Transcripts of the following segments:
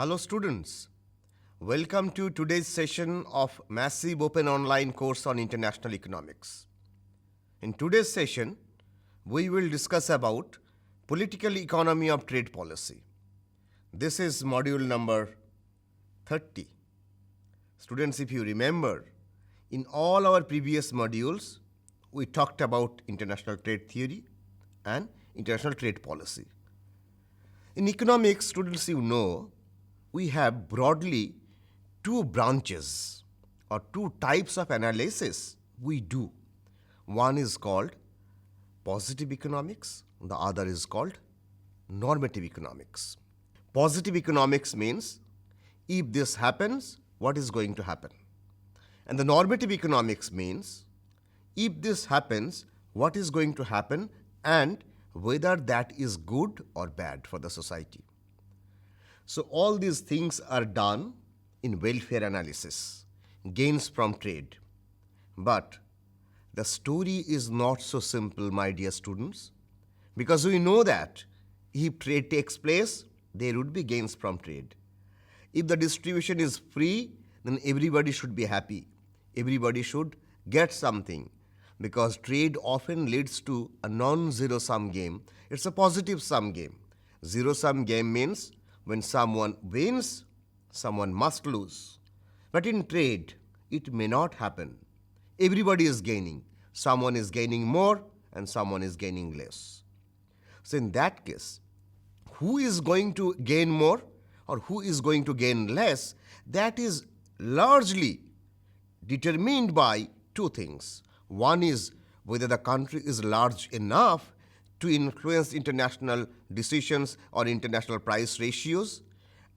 Hello students, welcome to today's session of Massive Open Online course on International Economics. In today's session, we will discuss about Political Economy of Trade Policy. This is module number 30. Students, if you remember, in all our previous modules, we talked about international trade theory and international trade policy. In economics, students, you know, we have broadly two branches or two types of analysis we do. One is called positive economics, the other is called normative economics. Positive economics means if this happens, what is going to happen? And the normative economics means if this happens, what is going to happen and whether that is good or bad for the society. So all these things are done in welfare analysis, gains from trade. But the story is not so simple, my dear students, because we know that if trade takes place, there would be gains from trade. If the distribution is free, then everybody should be happy. Everybody should get something, because trade often leads to a non-zero sum game. It's a positive sum game. Zero sum game means when someone wins, someone must lose. But in trade, it may not happen. Everybody is gaining. Someone is gaining more and someone is gaining less. So in that case, who is going to gain more or who is going to gain less, that is largely determined by two things. One is whether the country is large enough to influence international decisions or international price ratios,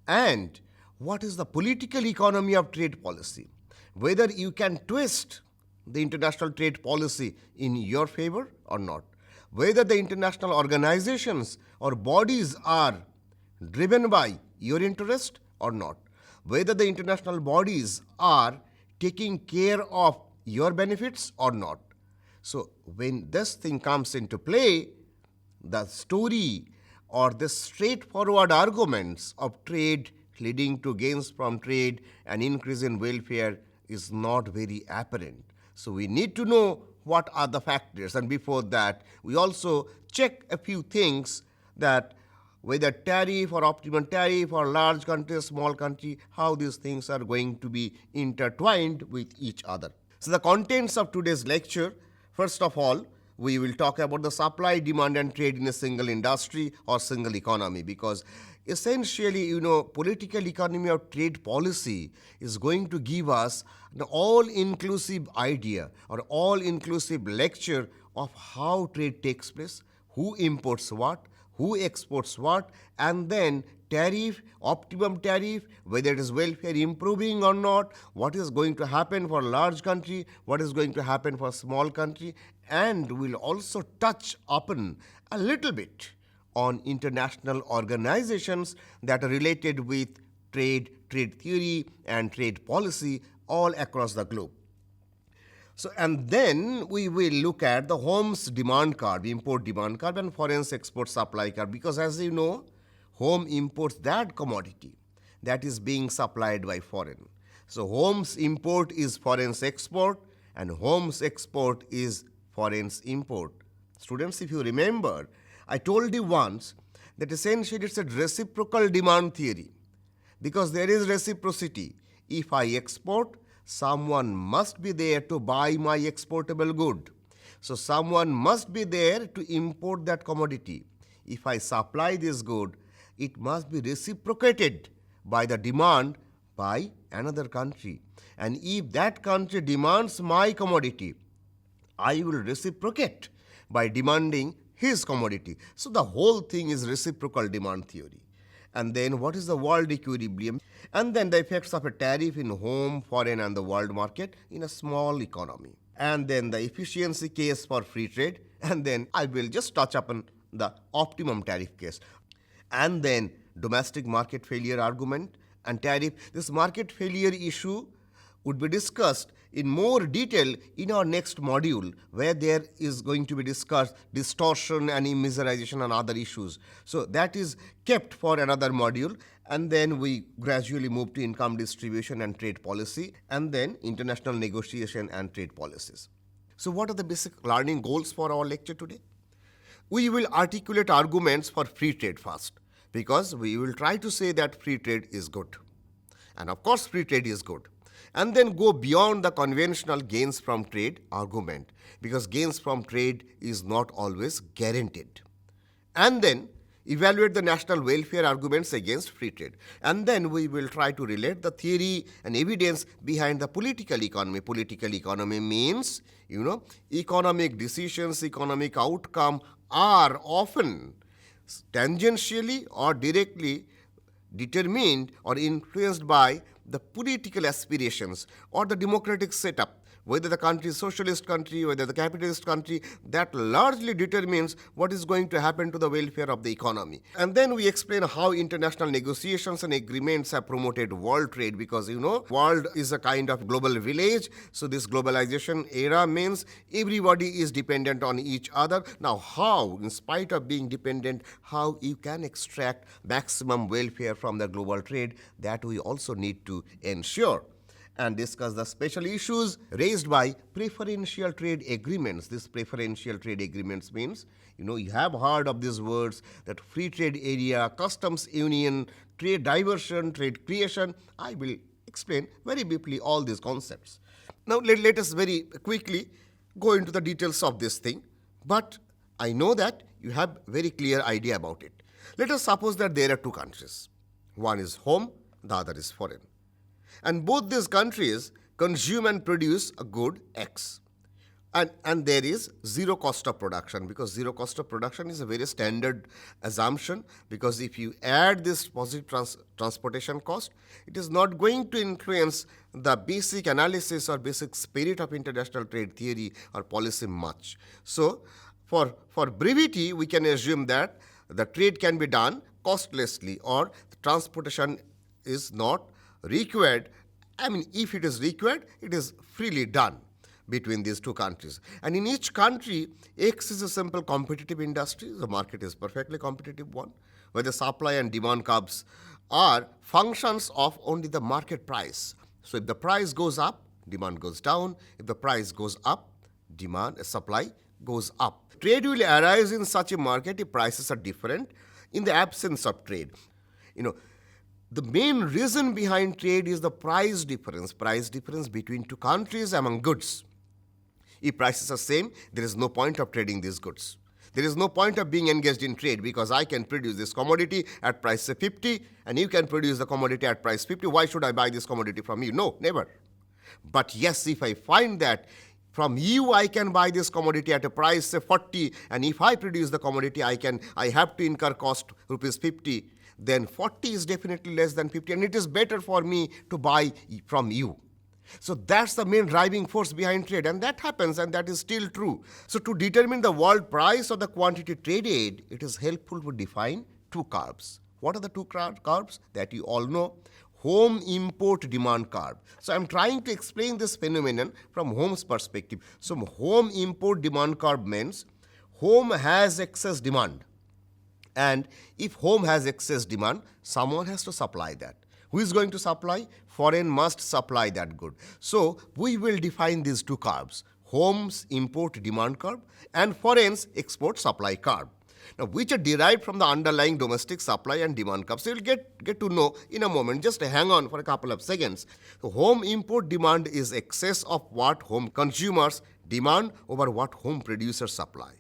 and what is the political economy of trade policy, whether you can twist the international trade policy in your favor or not, whether the international organizations or bodies are driven by your interest or not, whether the international bodies are taking care of your benefits or not. So when this thing comes into play, the story or the straightforward arguments of trade leading to gains from trade and increase in welfare is not very apparent. So we need to know what are the factors, and before that we also check a few things, that whether tariff or optimum tariff or large country, small country, how these things are going to be intertwined with each other. So the contents of today's lecture, first of all, we will talk about the supply, demand and trade in a single industry or single economy, because essentially, political economy of trade policy is going to give us an all-inclusive idea or all-inclusive lecture of how trade takes place, who imports what, who exports what, and then tariff, optimum tariff, whether it is welfare improving or not, what is going to happen for large country, what is going to happen for small country, and we'll also touch upon a little bit on international organizations that are related with trade theory and trade policy all across the globe. So, and then we will look at the home's demand curve, import demand curve and foreign export supply curve, because as you know, home imports that commodity that is being supplied by foreign. So home's import is foreign's export and home's export is foreign's import. Students, if you remember, I told you once that essentially it's a reciprocal demand theory, because there is reciprocity. If I export, someone must be there to buy my exportable good. So someone must be there to import that commodity. If I supply this good, it must be reciprocated by the demand by another country. And if that country demands my commodity, I will reciprocate by demanding his commodity. So the whole thing is reciprocal demand theory. And then what is the world equilibrium? And then the effects of a tariff in home, foreign and the world market in a small economy. And then the efficiency case for free trade. And then I will just touch upon the optimum tariff case. And then domestic market failure argument and tariff. This market failure issue would be discussed in more detail in our next module, where there is going to be discussed distortion and immeasurization and other issues. So that is kept for another module. and then we gradually move to income distribution and trade policy, and then international negotiation and trade policies. So, what are the basic learning goals for our lecture today? We will articulate arguments for free trade first, because we will try to say that free trade is good. And of course, free trade is good. And then go beyond the conventional gains from trade argument, because gains from trade is not always guaranteed. And then evaluate the national welfare arguments against free trade. And then we will try to relate the theory and evidence behind the political economy. Political economy means, economic decisions, economic outcome are often tangentially or directly determined or influenced by the political aspirations or the democratic setup, whether the country is socialist country, whether the capitalist country, that largely determines what is going to happen to the welfare of the economy. And then we explain how international negotiations and agreements have promoted world trade, because world is a kind of global village. So this globalization era means everybody is dependent on each other. Now how, in spite of being dependent, how you can extract maximum welfare from the global trade, that we also need to ensure. And discuss the special issues raised by preferential trade agreements. This preferential trade agreements means, you have heard of these words, that free trade area, customs union, trade diversion, trade creation. I will explain very briefly all these concepts. Now let us very quickly go into the details of this thing, but I know that you have very clear idea about it. Let us suppose that there are two countries. One is home, the other is foreign. And both these countries consume and produce a good X. And there is zero cost of production, because zero cost of production is a very standard assumption, because if you add this positive transportation cost, it is not going to influence the basic analysis or basic spirit of international trade theory or policy much. So for brevity, we can assume that the trade can be done costlessly, or the transportation is not required. If it is required, it is freely done between these two countries. And in each country, X is a simple competitive industry. The market is perfectly competitive one, where the supply and demand curves are functions of only the market price. So if the price goes up, demand goes down. If the price goes up, supply goes up. Trade will arise in such a market if prices are different in the absence of trade. The main reason behind trade is the price difference between two countries among goods. If prices are same, there is no point of trading these goods. There is no point of being engaged in trade, because I can produce this commodity at price say 50 and you can produce the commodity at price 50. Why should I buy this commodity from you? No, never. But yes, if I find that from you I can buy this commodity at a price say 40, and if I produce the commodity I have to incur cost rupees 50, then 40 is definitely less than 50, and it is better for me to buy from you. So that's the main driving force behind trade, and that happens, and that is still true. So to determine the world price or the quantity traded, it is helpful to define two curves. What are the two curves that you all know? Home import demand curve. So I'm trying to explain this phenomenon from home's perspective. So home import demand curve means home has excess demand. And if home has excess demand, someone has to supply that. Who is going to supply? Foreign must supply that good. So we will define these two curves, home's import demand curve and foreign's export supply curve. Now, which are derived from the underlying domestic supply and demand curve. So you'll get to know in a moment. Just hang on for a couple of seconds. So home import demand is excess of what home consumers demand over what home producers supply.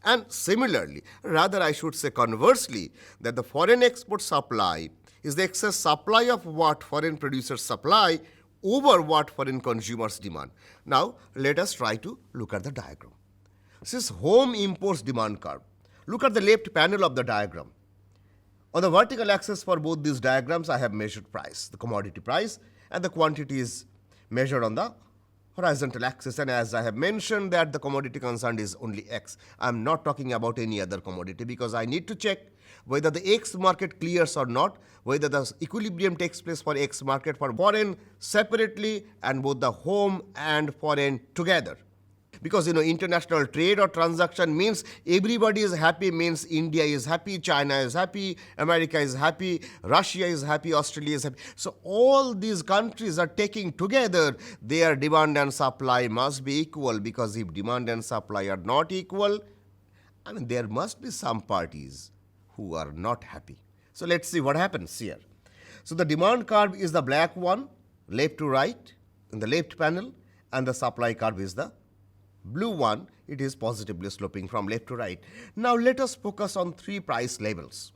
And similarly, rather I should say conversely, that the foreign export supply is the excess supply of what foreign producers supply over what foreign consumers demand. Now, let us try to look at the diagram. This is home imports demand curve. Look at the left panel of the diagram. On the vertical axis for both these diagrams, I have measured price, the commodity price, and the quantity is measured on the horizontal axis. And as I have mentioned that the commodity concerned is only X. I am not talking about any other commodity, because I need to check whether the X market clears or not, whether the equilibrium takes place for X market for foreign separately and both the home and foreign together. Because international trade or transaction means everybody is happy, means India is happy, China is happy, America is happy, Russia is happy, Australia is happy. So all these countries are taking together, their demand and supply must be equal, because if demand and supply are not equal, there must be some parties who are not happy. So let's see what happens here. So the demand curve is the black one, left to right in the left panel, and the supply curve is the blue one. It is positively sloping from left to right. Now let us focus on three price levels.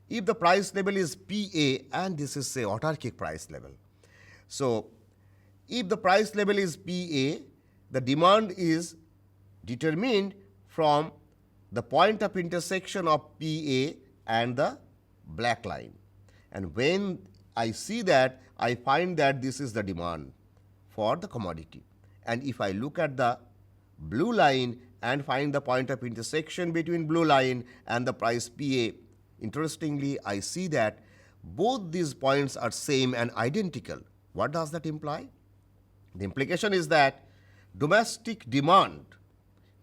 If the price level is PA, and this is say autarkic price level. So if the price level is PA, the demand is determined from the point of intersection of PA and the black line. And when I see that, I find that this is the demand for the commodity. And if I look at the blue line and find the point of intersection between blue line and the price PA, interestingly, I see that both these points are same and identical. What does that imply? The implication is that domestic demand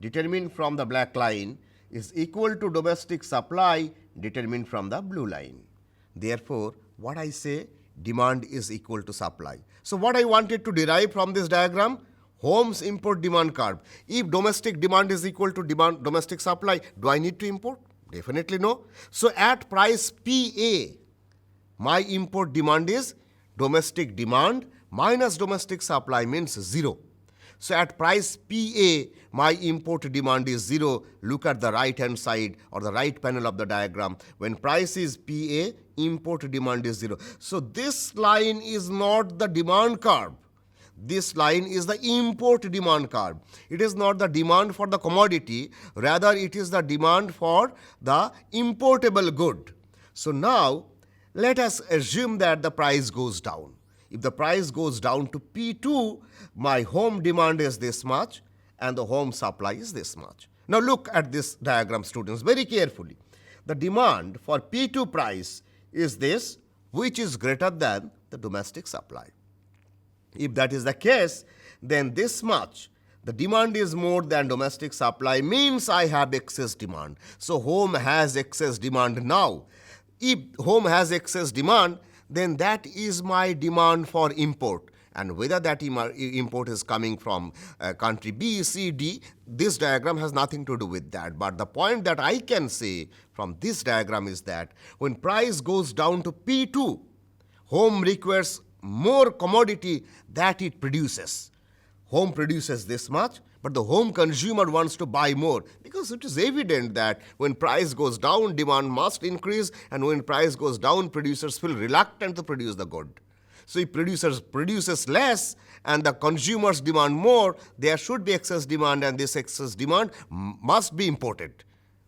determined from the black line is equal to domestic supply determined from the blue line. Therefore, what I say, demand is equal to supply. So what I wanted to derive from this diagram, Holmes import demand curve. If domestic demand is equal to domestic supply, do I need to import? Definitely no. So at price PA, my import demand is domestic demand minus domestic supply, means 0. So at price PA, my import demand is 0. Look at the right hand side or the right panel of the diagram. When price is PA, import demand is 0. So this line is not the demand curve. This line is the import demand curve. It is not the demand for the commodity, rather it is the demand for the importable good. So now let us assume that the price goes down. If the price goes down to P2, my home demand is this much and the home supply is this much. Now look at this diagram, students, very carefully. The demand for P2 price is this, which is greater than the domestic supply. If that is the case, then this much, the demand is more than domestic supply, means I have excess demand. So home has excess demand now. If home has excess demand, then that is my demand for import. And whether that import is coming from country B, C, D, this diagram has nothing to do with that. But the point that I can say from this diagram is that when price goes down to P2, home requires more commodity that it produces. Home produces this much, but the home consumer wants to buy more, because it is evident that when price goes down, demand must increase, and when price goes down, producers feel reluctant to produce the good. So if producers produces less and the consumers demand more, there should be excess demand, and this excess demand must be imported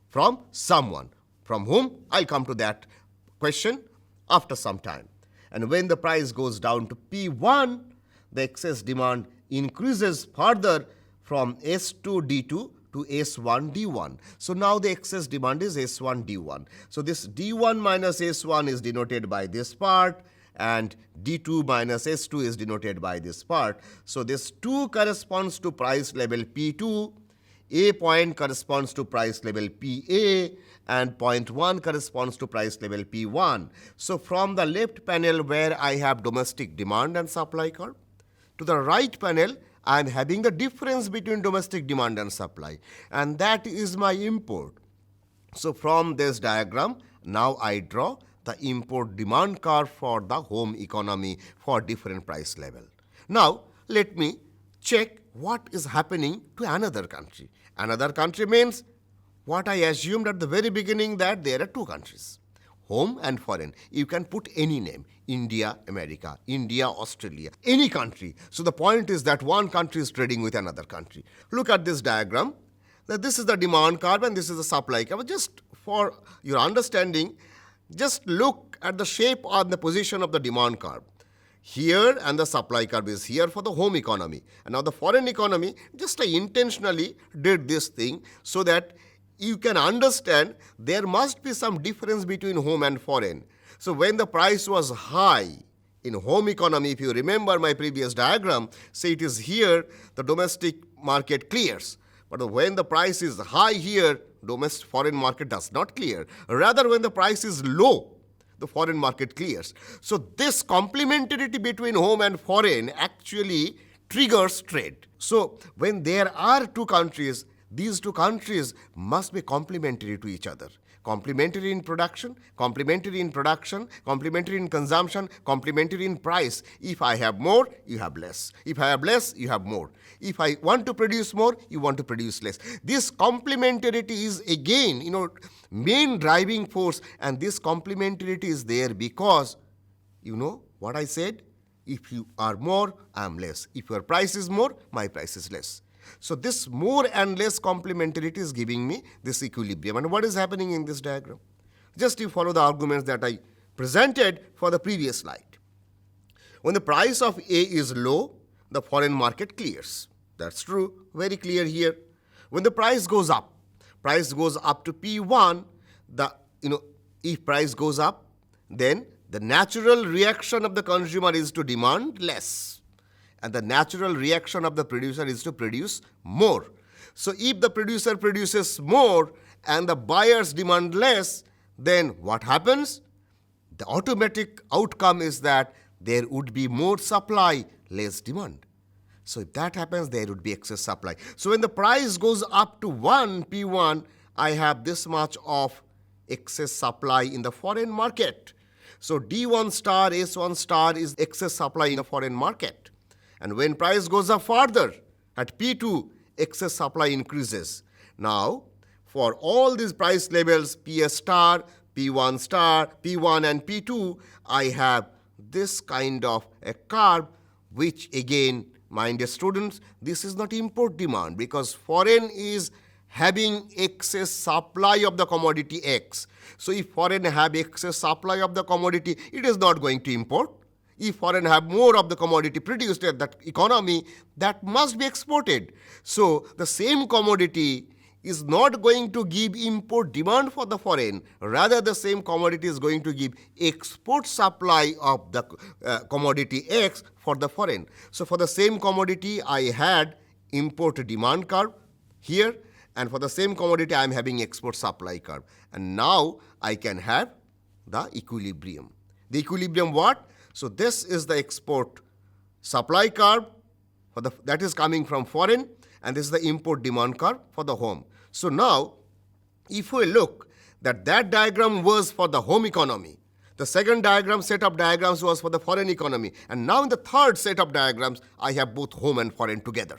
from someone. From whom? I'll come to that question after some time. And when the price goes down to P1, the excess demand increases further from S2D2 to S1D1. So now the excess demand is S1D1. So this D1 minus S1 is denoted by this part, and D2 minus S2 is denoted by this part. So this 2 corresponds to price level P2, A point corresponds to price level PA, and point 1 corresponds to price level P1. So from the left panel where I have domestic demand and supply curve, to the right panel I am having the difference between domestic demand and supply, and that is my import. So from this diagram, now I draw the import demand curve for the home economy for different price level. Now let me check what is happening to another country. Another country means what I assumed at the very beginning, that there are two countries, home and foreign. You can put any name, India, America, India, Australia, any country. So the point is that one country is trading with another country. Look at this diagram. Now this is the demand curve and this is the supply curve. Just for your understanding, just look at the shape or the position of the demand curve. Here, and the supply curve is here for the home economy. And now the foreign economy, just I intentionally did this thing so that you can understand there must be some difference between home and foreign. So when the price was high in home economy, if you remember my previous diagram, say it is here, the domestic market clears. But when the price is high here, domestic foreign market does not clear. Rather, when the price is low, the foreign market clears. So this complementarity between home and foreign actually triggers trade. So when there are two countries, these two countries must be complementary to each other. Complementary in production, complementary in production, complementary in consumption, complementary in price. If I have more, you have less. If I have less, you have more. If I want to produce more, you want to produce less. This complementarity is again, main driving force, and this complementarity is there because, what I said, if you are more, I am less. If your price is more, my price is less. So this more and less complementarity is giving me this equilibrium. And what is happening in this diagram? Just you follow the arguments that I presented for the previous slide. When the price of A is low, the foreign market clears. That's true, very clear here. When the price goes up to P1, if price goes up, then the natural reaction of the consumer is to demand less. And the natural reaction of the producer is to produce more. So if the producer produces more and the buyers demand less, then what happens? The automatic outcome is that there would be more supply, less demand. So if that happens, there would be excess supply. So when the price goes up to 1 P1, I have this much of excess supply in the foreign market. So D1 star, S1 star is excess supply in the foreign market. And when price goes up further, at P2, excess supply increases. Now, for all these price levels, PS star, P1 star, P1 and P2, I have this kind of a curve, which again, my dear students, this is not import demand because foreign is having excess supply of the commodity X. So if foreign have excess supply of the commodity, it is not going to import. If foreign have more of the commodity produced at that economy, that must be exported. So the same commodity is not going to give import demand for the foreign. Rather, the same commodity is going to give export supply of the commodity X for the foreign. So for the same commodity, I had import demand curve here, and for the same commodity, I am having export supply curve. And now I can have the equilibrium. The equilibrium what? So this is the export supply curve that is coming from foreign, and this is the import demand curve for the home. So now, if we look that diagram was for the home economy, the second set of diagrams was for the foreign economy, and now in the third set of diagrams, I have both home and foreign together.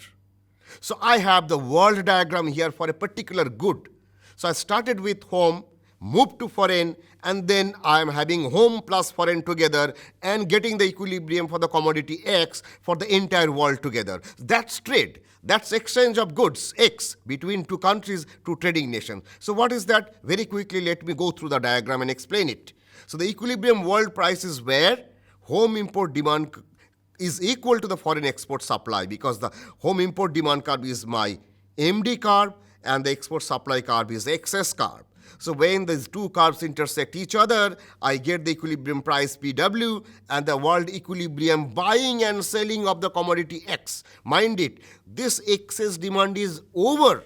So I have the world diagram here for a particular good. So I started with home, moved to foreign, and then I am having home plus foreign together and getting the equilibrium for the commodity X for the entire world together. That's trade. That's exchange of goods, X, between two countries, two trading nations. So what is that? Very quickly, let me go through the diagram and explain it. So the equilibrium world price is where home import demand is equal to the foreign export supply, because the home import demand curve is my MD curve and the export supply curve is XS curve. So when these two curves intersect each other, I get the equilibrium price PW and the world equilibrium buying and selling of the commodity X. Mind it, this excess demand is over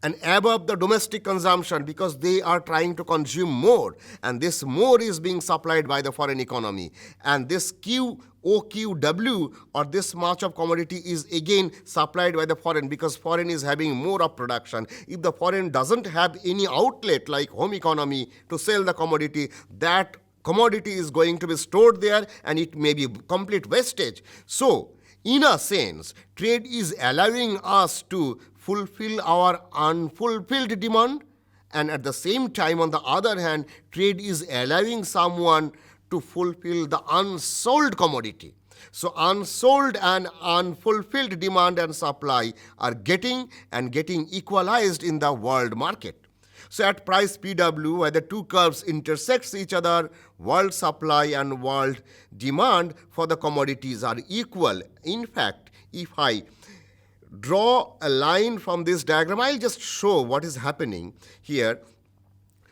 and above the domestic consumption because they are trying to consume more, and this more is being supplied by the foreign economy. And this QOQW, or this much of commodity, is again supplied by the foreign because foreign is having more of production. If the foreign doesn't have any outlet like home economy to sell the commodity, that commodity is going to be stored there and it may be complete wastage. So, in a sense, trade is allowing us to fulfill our unfulfilled demand, and at the same time, on the other hand, trade is allowing someone to fulfill the unsold commodity. So unsold and unfulfilled demand and supply are getting equalized in the world market. So at price PW, where the two curves intersect each other, world supply and world demand for the commodities are equal. In fact, if I draw a line from this diagram, I'll just show what is happening here.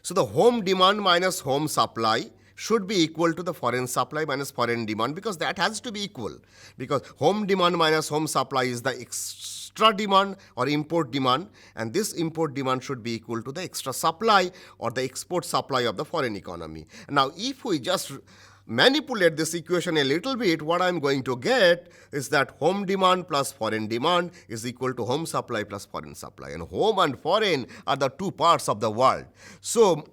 So the home demand minus home supply should be equal to the foreign supply minus foreign demand, because that has to be equal. Because home demand minus home supply is the extra demand or import demand, and this import demand should be equal to the extra supply or the export supply of the foreign economy. Now, if we just manipulate this equation a little bit, what I'm going to get is that home demand plus foreign demand is equal to home supply plus foreign supply. And home and foreign are the two parts of the world. So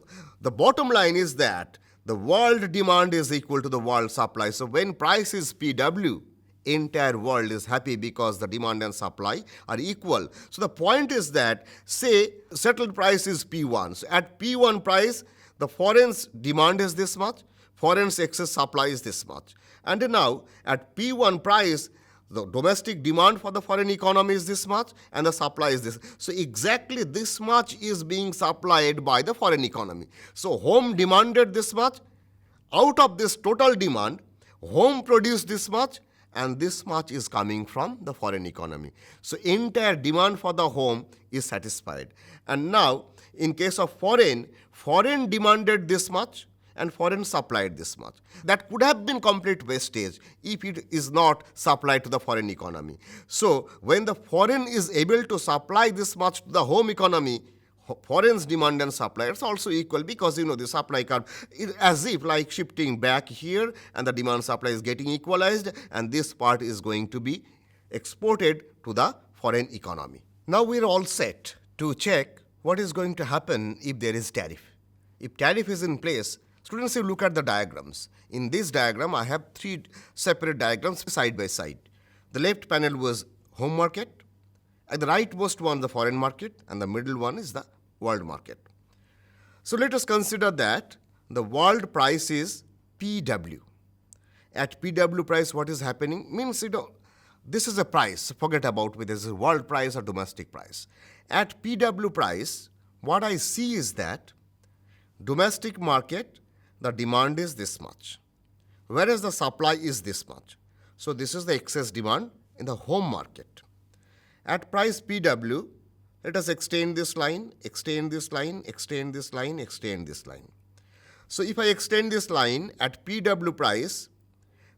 the bottom line is that the world demand is equal to the world supply. So when price is PW, entire world is happy because the demand and supply are equal. So the point is that, say, settled price is P1. So at P1 price, the foreign's demand is this much, foreign's excess supply is this much. And now at P1 price, the domestic demand for the foreign economy is this much and the supply is this. So exactly this much is being supplied by the foreign economy. So home demanded this much. Out of this total demand, home produced this much, and this much is coming from the foreign economy. So entire demand for the home is satisfied. And now in case of foreign demanded this much and foreign supplied this much. That could have been complete wastage if it is not supplied to the foreign economy. So when the foreign is able to supply this much to the home economy, foreign's demand and supply is also equal, because the supply curve is as if like shifting back here, and the demand supply is getting equalized, and this part is going to be exported to the foreign economy. Now we're all set to check what is going to happen if there is tariff. If tariff is in place, students, you look at the diagrams. In this diagram, I have three separate diagrams side by side. The left panel was home market, and the rightmost one the foreign market, and the middle one is the world market. So let us consider that the world price is PW. At PW price, what is happening? Means, this is a price. Forget about whether this is world price or domestic price. At PW price, what I see is that domestic market, the demand is this much, whereas the supply is this much. So this is the excess demand in the home market. At price PW, let us extend this line, extend this line, extend this line, extend this line. So if I extend this line at PW price,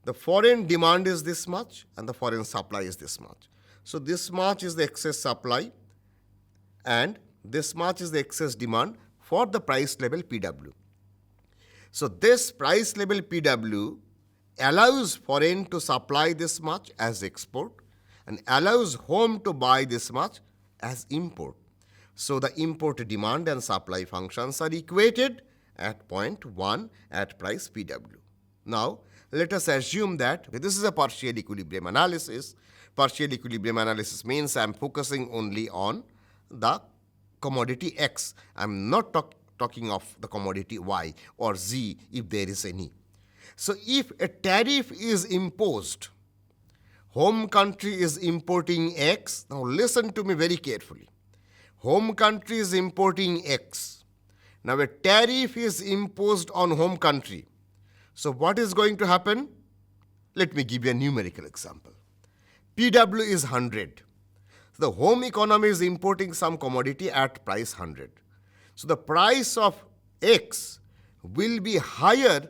the foreign demand is this much and the foreign supply is this much. So this much is the excess supply and this much is the excess demand for the price level PW. So this price level PW allows foreign to supply this much as export and allows home to buy this much as import. So the import demand and supply functions are equated at point 1 at price PW. Now let us assume that this is a partial equilibrium analysis. Partial equilibrium analysis means I am focusing only on the commodity X. I am not talking of the commodity Y or Z if there is any. So if a tariff is imposed, home country is importing X. Now listen to me very carefully. Home country is importing X. Now a tariff is imposed on home country. So what is going to happen? Let me give you a numerical example. PW is 100. So the home economy is importing some commodity at price 100. So the price of X will be higher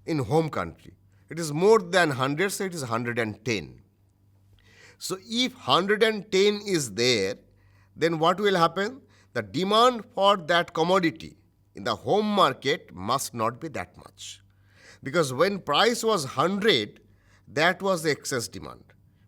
in home country. It is more than 100, so it is 110. So if 110 is there, then what will happen? The demand for that commodity in the home market must not be that much. Because when price was 100, that was the excess demand.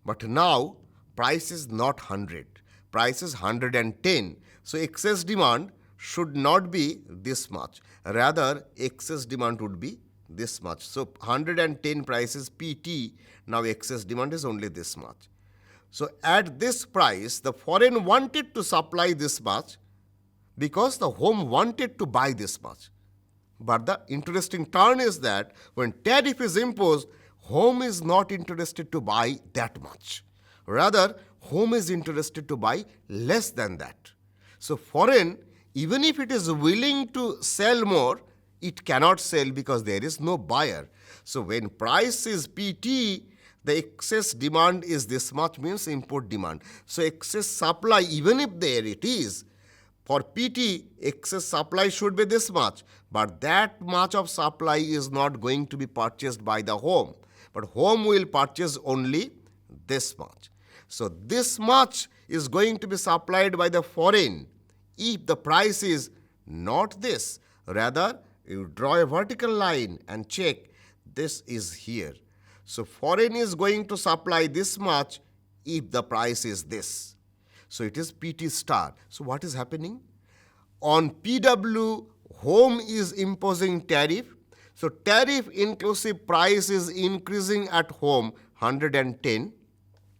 But now price is not 100. Price is 110. So excess demand should not be this much. Rather, excess demand would be this much. So 110 price is PT. Now excess demand is only this much. So at this price, the foreign wanted to supply this much because the home wanted to buy this much. But the interesting turn is that when tariff is imposed, home is not interested to buy that much. Rather, home is interested to buy less than that. So foreign, even if it is willing to sell more, it cannot sell because there is no buyer. So when price is PT, the excess demand is this much, means import demand. So excess supply, even if there it is, For PT, excess supply should be this much, but that much of supply is not going to be purchased by the home, but home will purchase only this much. So this much is going to be supplied by the foreign if the price is not this. Rather, you draw a vertical line and check this is here. So foreign is going to supply this much if the price is this. So it is PT star. So what is happening? On PW, home is imposing tariff. So tariff inclusive price is increasing at home 110,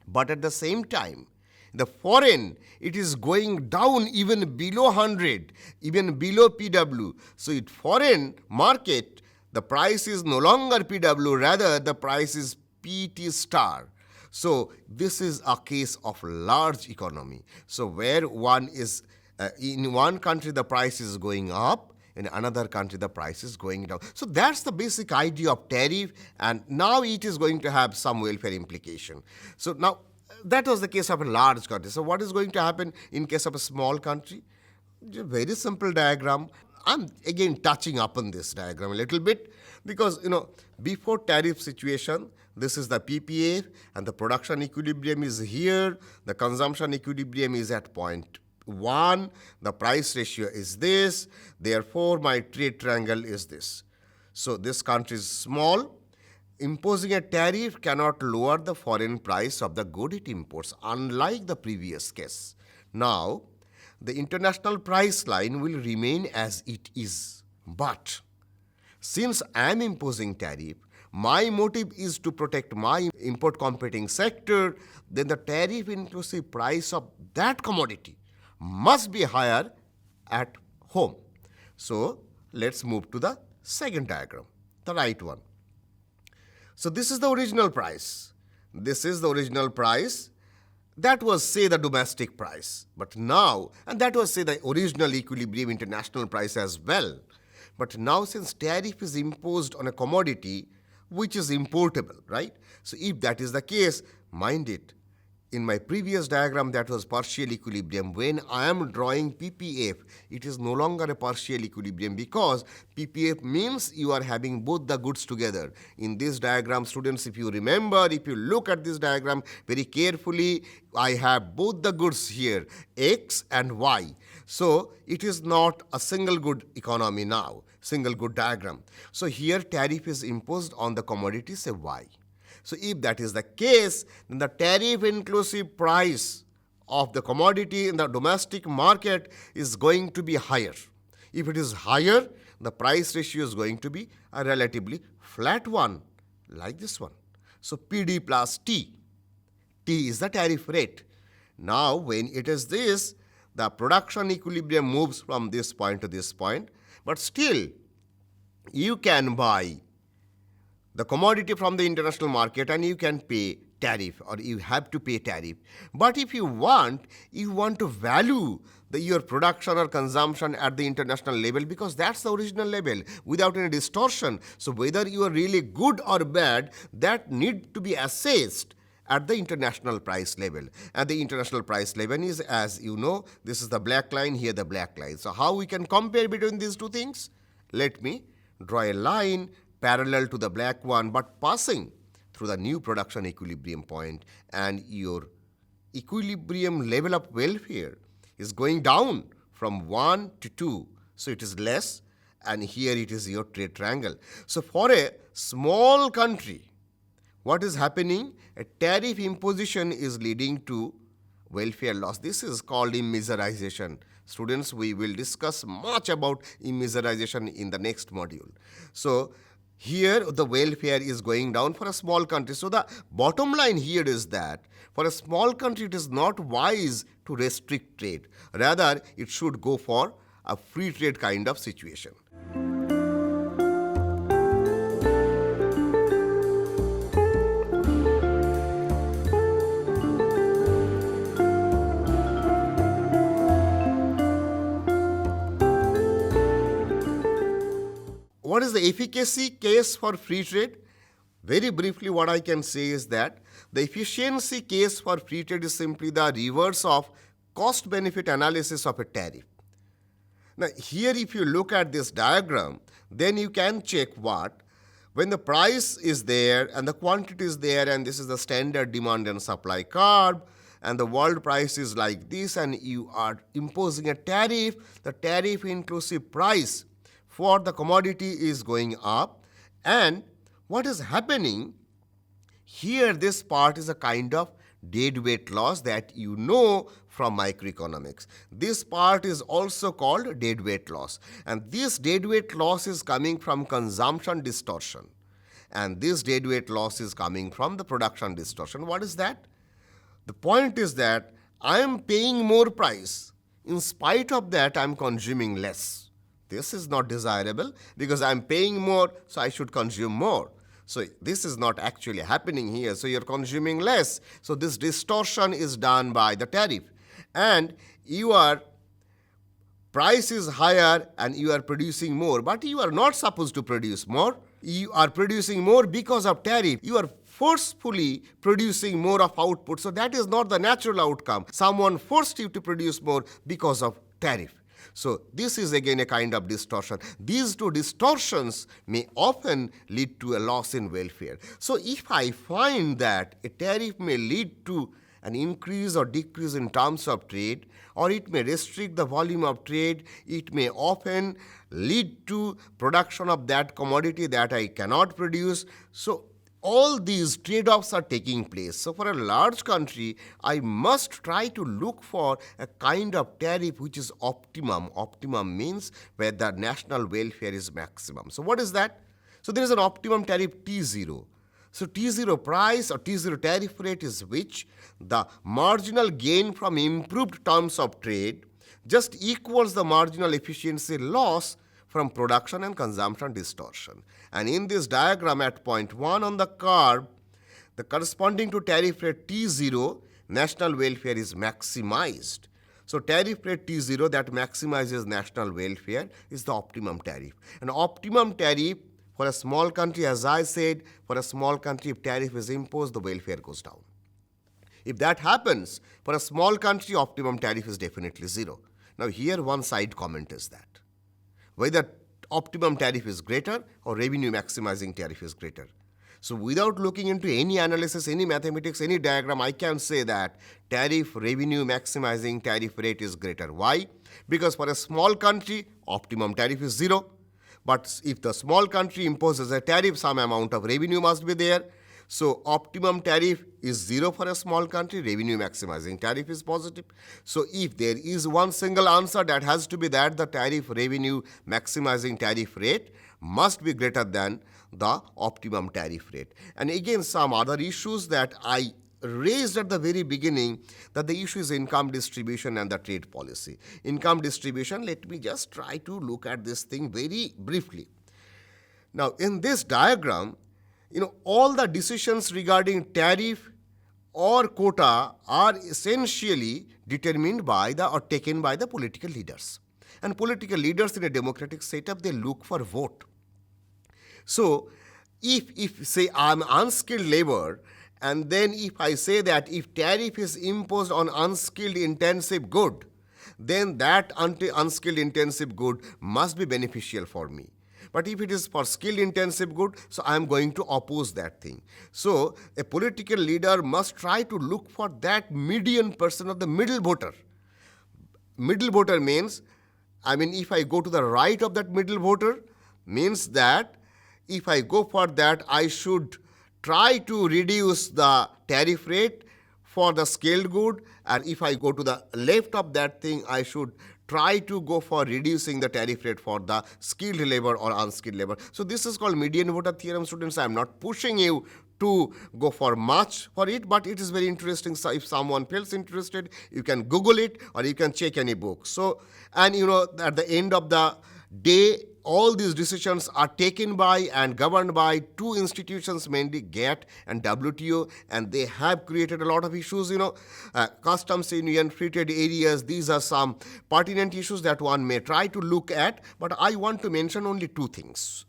but at the same time, the foreign, it is going down even below 100, even below PW. So in foreign market, the price is no longer PW, rather the price is PT star. So this is a case of large economy. So where one is, in one country the price is going up, in another country the price is going down. So that's the basic idea of tariff, and now it is going to have some welfare implication. So now that was the case of a large country. So what is going to happen in case of a small country? A very simple diagram. I'm again touching upon this diagram a little bit because, before tariff situation, this is the PPA and the production equilibrium is here. The consumption equilibrium is at point 1. The price ratio is this. Therefore, my trade triangle is this. So this country is small. Imposing a tariff cannot lower the foreign price of the good it imports, unlike the previous case. Now, the international price line will remain as it is. But since I am imposing tariff, my motive is to protect my import competing sector, then the tariff inclusive price of that commodity must be higher at home. So let's move to the second diagram, the right one. So this is the original price. This is the original price. That was, say, the domestic price. But now, and that was, say, the original equilibrium international price as well. But now, since tariff is imposed on a commodity which is importable, right? So if that is the case, mind it, in my previous diagram that was partial equilibrium. When I am drawing PPF, it is no longer a partial equilibrium because PPF means you are having both the goods together. In this diagram, students, if you remember, if you look at this diagram very carefully, I have both the goods here, X and Y. So it is not a single good economy now, single good diagram. So here tariff is imposed on the commodity, say Y. So if that is the case, then the tariff inclusive price of the commodity in the domestic market is going to be higher. If it is higher, the price ratio is going to be a relatively flat one, like this one. So PD plus T. T is the tariff rate. Now when it is this, the production equilibrium moves from this point to this point, but still you can buy the commodity from the international market and you can pay tariff, or you have to pay tariff. But if you want to value your production or consumption at the international level, because that's the original level without any distortion. So whether you are really good or bad, that need to be assessed at the international price level. And the international price level is, as you know, this is the black line, here the black line. So how we can compare between these two things? Let me draw a line parallel to the black one, but passing through the new production equilibrium point, and your equilibrium level of welfare is going down from 1 to 2. So it is less, and here it is your trade triangle. So for a small country, what is happening? A tariff imposition is leading to welfare loss. This is called immeasurization. Students, we will discuss much about immeasurization in the next module. So here the welfare is going down for a small country. So the bottom line here is that for a small country it is not wise to restrict trade. Rather, it should go for a free trade kind of situation. What is the efficacy case for free trade? Very briefly, what I can say is that the efficiency case for free trade is simply the reverse of cost-benefit analysis of a tariff. Now, here if you look at this diagram, then you can check what? When the price is there and the quantity is there, and this is the standard demand and supply curve, and the world price is like this, and you are imposing a tariff, the tariff inclusive price for the commodity is going up. And what is happening here, this part is a kind of deadweight loss that you know from microeconomics. This part is also called deadweight loss, and this deadweight loss is coming from consumption distortion, and this deadweight loss is coming from the production distortion. What is that? The point is that I am paying more price. In spite of that, I am consuming less. This is not desirable because I am paying more, so I should consume more. So this is not actually happening here. So you're consuming less. So this distortion is done by the tariff. And your price is higher and you are producing more, but you are not supposed to produce more. You are producing more because of tariff. You are forcefully producing more of output. So that is not the natural outcome. Someone forced you to produce more because of tariff. So this is again a kind of distortion. These two distortions may often lead to a loss in welfare. So if I find that a tariff may lead to an increase or decrease in terms of trade, or it may restrict the volume of trade, it may often lead to production of that commodity that I cannot produce. So all these trade-offs are taking place. So for a large country, I must try to look for a kind of tariff which is optimum. Optimum means where the national welfare is maximum. So what is that? So there is an optimum tariff T0. So T0 price or T0 tariff rate is which the marginal gain from improved terms of trade just equals the marginal efficiency loss from production and consumption distortion. And in this diagram at point 1 on the curve, the corresponding to tariff rate T0, national welfare is maximized. So tariff rate T0 that maximizes national welfare is the optimum tariff. An optimum tariff for a small country, as I said, for a small country, if tariff is imposed, the welfare goes down. If that happens, for a small country, optimum tariff is definitely 0. Now here one side comment is that whether optimum tariff is greater or revenue maximizing tariff is greater. So without looking into any analysis, any mathematics, any diagram, I can say that tariff revenue maximizing tariff rate is greater. Why? Because for a small country, optimum tariff is 0. But if the small country imposes a tariff, some amount of revenue must be there. So optimum tariff is 0 for a small country, revenue maximizing tariff is positive. So if there is one single answer, that has to be that the tariff revenue maximizing tariff rate must be greater than the optimum tariff rate. And again, some other issues that I raised at the very beginning, that the issue is income distribution and the trade policy. Income distribution, let me just try to look at this thing very briefly. Now, in this diagram, all the decisions regarding tariff or quota are essentially determined by or taken by the political leaders. And political leaders in a democratic setup, they look for vote. So, if say I'm unskilled labor, and then if I say that if tariff is imposed on unskilled intensive good, then that unskilled intensive good must be beneficial for me. But if it is for skill intensive good, so I am going to oppose that thing. So a political leader must try to look for that median person or the middle voter. Middle voter means, if I go to the right of that middle voter, means that if I go for that, I should try to reduce the tariff rate for the skilled good, and if I go to the left of that thing, I should try to go for reducing the tariff rate for the skilled labor or unskilled labor. So this is called median voter theorem, students. I am not pushing you to go for much for it, but it is very interesting. So if someone feels interested, you can Google it or you can check any book. So, and at the end of the day, all these decisions are taken by and governed by two institutions, mainly GATT and WTO, and they have created a lot of issues, customs union, free trade areas. These are some pertinent issues that one may try to look at, but I want to mention only two things.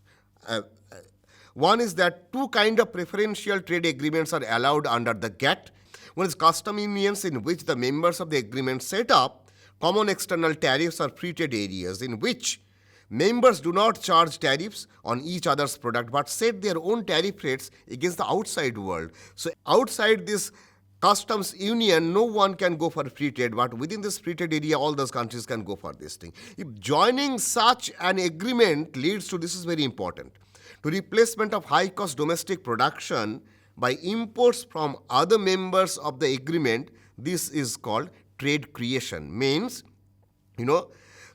One is that two kind of preferential trade agreements are allowed under the GATT. One is custom unions, in which the members of the agreement set up common external tariffs or free trade areas in which members do not charge tariffs on each other's product but set their own tariff rates against the outside world. So outside this customs union, no one can go for free trade, but within this free trade area, all those countries can go for this thing. If joining such an agreement leads to, this is very important, to replacement of high-cost domestic production by imports from other members of the agreement, this is called trade creation. Means,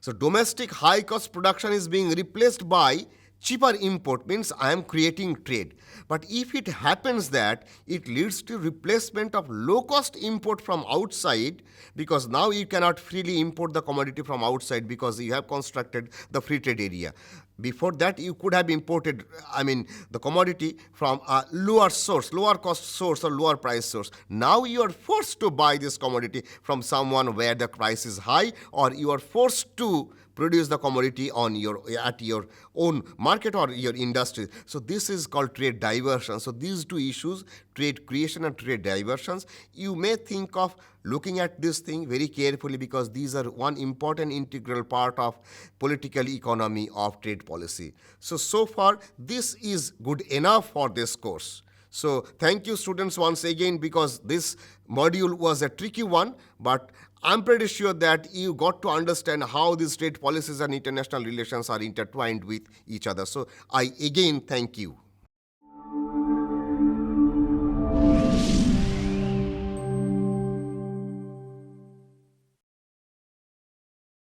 so domestic high-cost production is being replaced by cheaper import, means I am creating trade. But if it happens that it leads to replacement of low-cost import from outside, because now you cannot freely import the commodity from outside because you have constructed the free trade area. Before that, you could have imported, the commodity from a lower source, lower cost source or lower price source. Now you are forced to buy this commodity from someone where the price is high, or you are forced to produce the commodity at your own market or your industry. So this is called trade diversion. So these two issues, trade creation and trade diversions, you may think of looking at this thing very carefully because these are one important integral part of political economy of trade policy. So far, this is good enough for this course. So thank you, students, once again, because this module was a tricky one, but I'm pretty sure that you got to understand how these trade policies and international relations are intertwined with each other. So I again thank you.